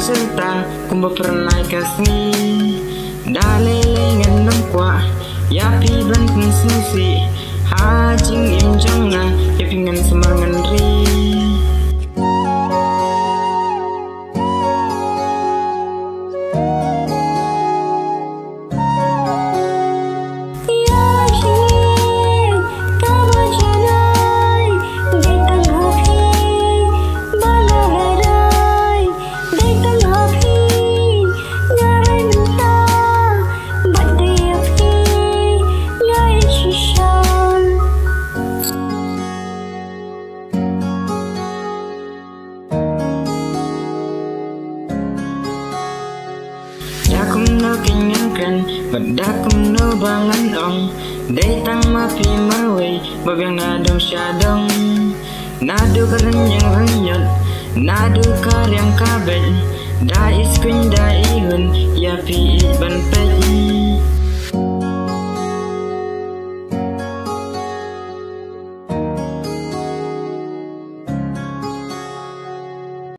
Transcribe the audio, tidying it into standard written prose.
serta kumba pernah kasih dalele ngendong kwa ya pi ban kun susi hajing injanga ya pingan semangan ri Kum no kinyankan, badak kum no bangan ong. Day tang mapi maway, babyang nadong syadong. Nadu karenyang renyot, nadu karyang kabel. Da iskwin da ihun, ya pi ban